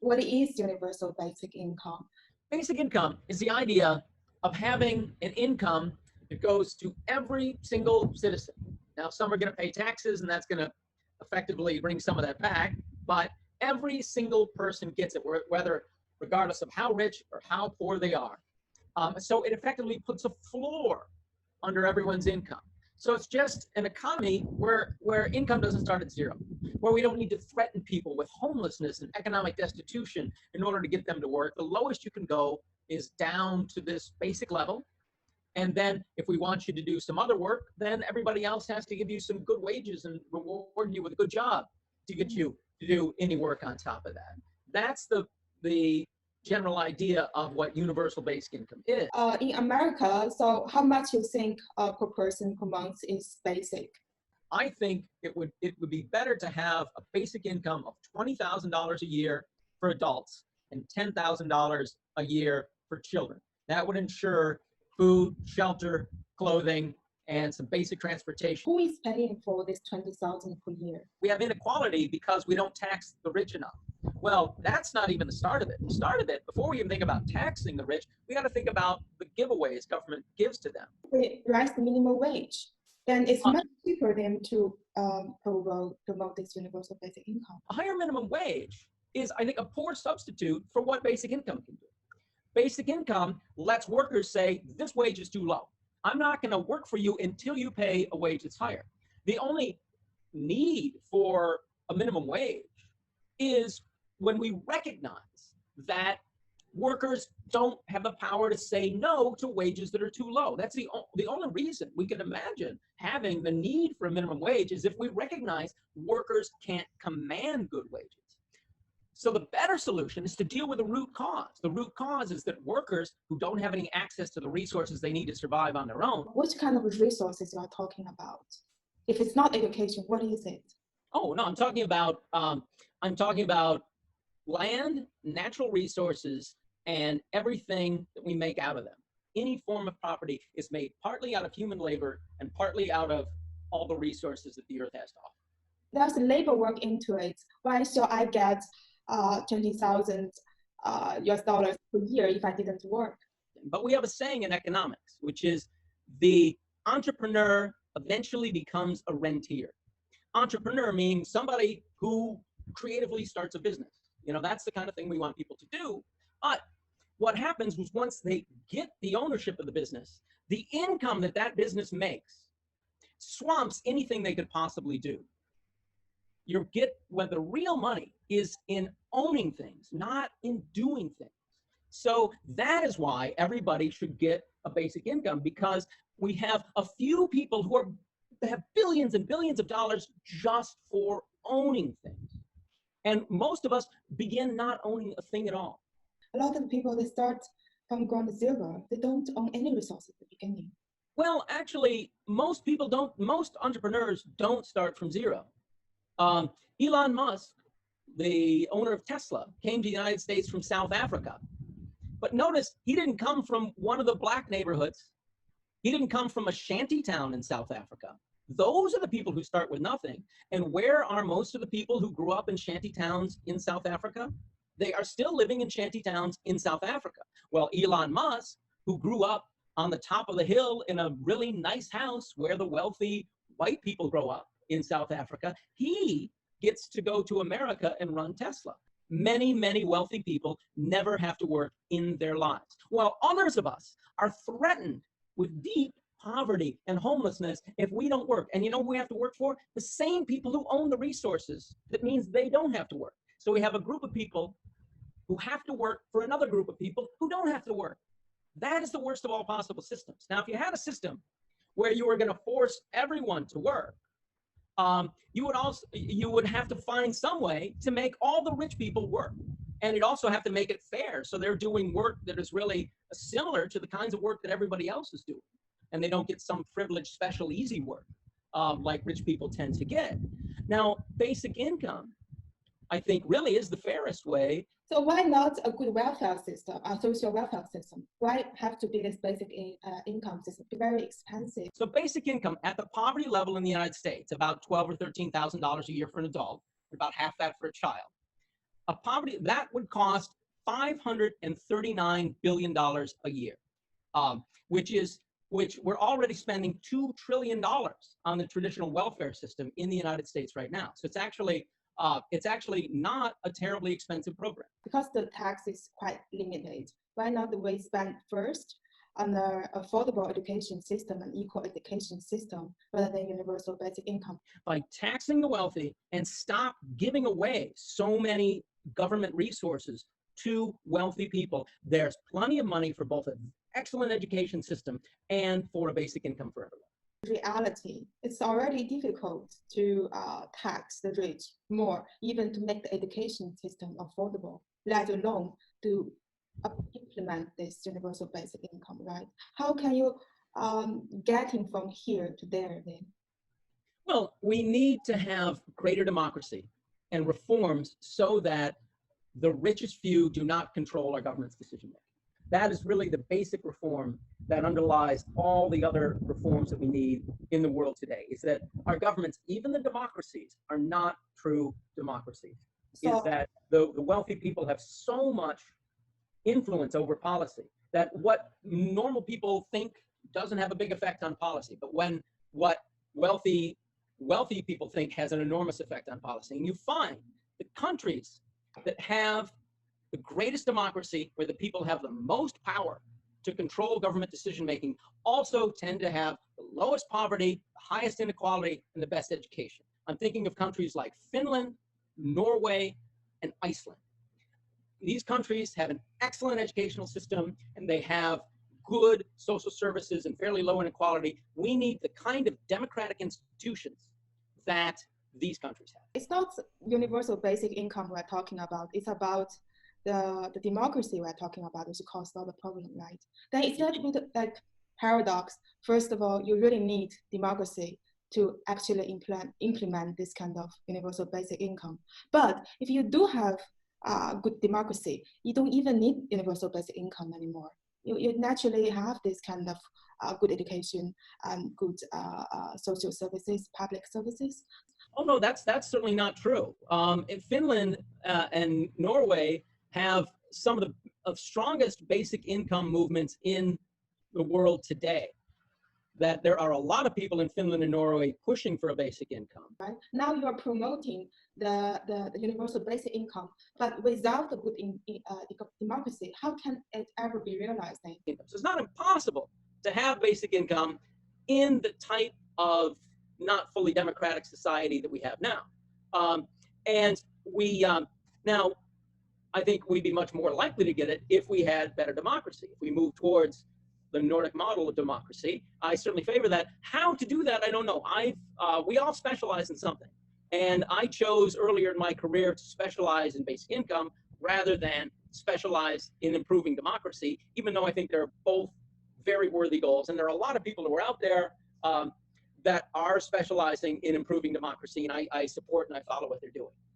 What is universal basic income? Basic income is the idea of having an income that goes to every single citizen. Now, some are going to pay taxes, and that's going to effectively bring some of that back, but every single person gets it, whether regardless of how rich or how poor they are. So it effectively puts a floor under everyone's income. So it's just an economy where income doesn't start at zero, where we don't need to threaten people with homelessness and economic destitution in order to get them to work. The lowest you can go is down to this basic level. And then if we want you to do some other work, then everybody else has to give you some good wages and reward you with a good job to get you to do any work on top of that. That's the general idea of what universal basic income is. In America, so how much you think per person per month is basic? I think it would be better to have a basic income of $20,000 a year for adults and $10,000 a year for children. That would ensure food, shelter, clothing, and some basic transportation. Who is paying for this 20,000 per year? We have inequality because we don't tax the rich enough. Well, that's not even the start of it. The start of it, before we even think about taxing the rich, we got to think about the giveaways government gives to them. We raise the minimum wage, then it's much cheaper than to promote this universal basic income. A higher minimum wage is, I think, a poor substitute for what basic income can do. Basic income lets workers say, this wage is too low. I'm not going to work for you until you pay a wage that's higher. The only need for a minimum wage is when we recognize that workers don't have the power to say no to wages that are too low. That's the only reason we can imagine having the need for a minimum wage is if we recognize workers can't command good wages. So the better solution is to deal with the root cause. The root cause is that workers who don't have any access to the resources they need to survive on their own. What kind of resources you are talking about? If it's not education, what is it? Oh no, I'm talking about land, natural resources, and everything that we make out of them. Any form of property is made partly out of human labor and partly out of all the resources that the earth has to offer. There's labor work into it. Why should I get 20,000 US dollars per year if I didn't work? But we have a saying in economics, which is the entrepreneur eventually becomes a rentier. Entrepreneur means somebody who creatively starts a business. You know, that's the kind of thing we want people to do. But what happens was once they get the ownership of the business, the income that that business makes swamps anything they could possibly do. When the real money is in owning things, not in doing things. So that is why everybody should get a basic income, because we have a few people who have billions and billions of dollars just for owning things. And most of us begin not owning a thing at all. A lot of people, they start from ground zero. They don't own any resources at the beginning. Well, actually, most entrepreneurs don't start from zero. Elon Musk, the owner of Tesla, came to the United States from South Africa. But notice, he didn't come from one of the black neighborhoods. He didn't come from a shanty town in South Africa. Those are the people who start with nothing. And where are most of the people who grew up in shanty towns in South Africa? They are still living in shanty towns in South Africa. Well, Elon Musk, who grew up on the top of the hill in a really nice house where the wealthy white people grow up in South Africa, he gets to go to America and run Tesla. Many, many wealthy people never have to work in their lives, while others of us are threatened with deep poverty and homelessness if we don't work. And you know who we have to work for? The same people who own the resources. That means they don't have to work. So we have a group of people who have to work for another group of people who don't have to work. That is the worst of all possible systems. Now, if you had a system where you were going to force everyone to work, you would have to find some way to make all the rich people work. And you'd also have to make it fair. So they're doing work that is really similar to the kinds of work that everybody else is doing. And they don't get some privileged, special, easy work like rich people tend to get. Now, basic income, I think, really is the fairest way. So why not a good welfare system, a social welfare system? Why have to be this basic income system? It's very expensive. So basic income at the poverty level in the United States, about $12,000 or $13,000 a year for an adult, about half that for a child. A poverty that would cost $539 billion a year, which we're already spending $2 trillion on the traditional welfare system in the United States right now. So it's actually not a terribly expensive program. Because the tax is quite limited, why not we spend first on the affordable education system and equal education system rather than universal basic income? By taxing the wealthy and stop giving away so many government resources to wealthy people, there's plenty of money for both an excellent education system and for a basic income for everyone. Reality, it's already difficult to tax the rich more, even to make the education system affordable, let alone to implement this universal basic income, right? How can you getting from here to there then? Well, we need to have greater democracy and reforms so that the richest few do not control our government's decision making. That is really the basic reform that underlies all the other reforms that we need in the world today, is that our governments, even the democracies, are not true democracies. So, is that the wealthy people have so much influence over policy that what normal people think doesn't have a big effect on policy, but when what wealthy people think has an enormous effect on policy. And you find the countries that have the greatest democracy, where the people have the most power to control government decision making, also tend to have the lowest poverty, the highest inequality, and the best education. I'm thinking of countries like Finland, Norway, and Iceland. These countries have an excellent educational system, and they have good social services and fairly low inequality. We need the kind of democratic institutions that these countries have. It's not universal basic income we're talking about. It's about the democracy we're talking about, which caused all the problem, right? Then it's a little bit like paradox. First of all, you really need democracy to actually implement this kind of universal basic income. But if you do have good democracy, you don't even need universal basic income anymore. You naturally have this kind of good education and good social services, public services. Oh no, that's certainly not true. In Finland and Norway have some of the strongest basic income movements in the world today. That there are a lot of people in Finland and Norway pushing for a basic income. Right? Now you are promoting the universal basic income, but without the good democracy, how can it ever be realized then? So it's not impossible to have basic income in the type of not fully democratic society that we have now. And we now, I think we'd be much more likely to get it if we had better democracy, if we move towards the Nordic model of democracy. I certainly favor that. How to do that, I don't know. We all specialize in something. And I chose earlier in my career to specialize in basic income rather than specialize in improving democracy, even though I think they're both very worthy goals. And there are a lot of people who are out there that are specializing in improving democracy, and I support and I follow what they're doing.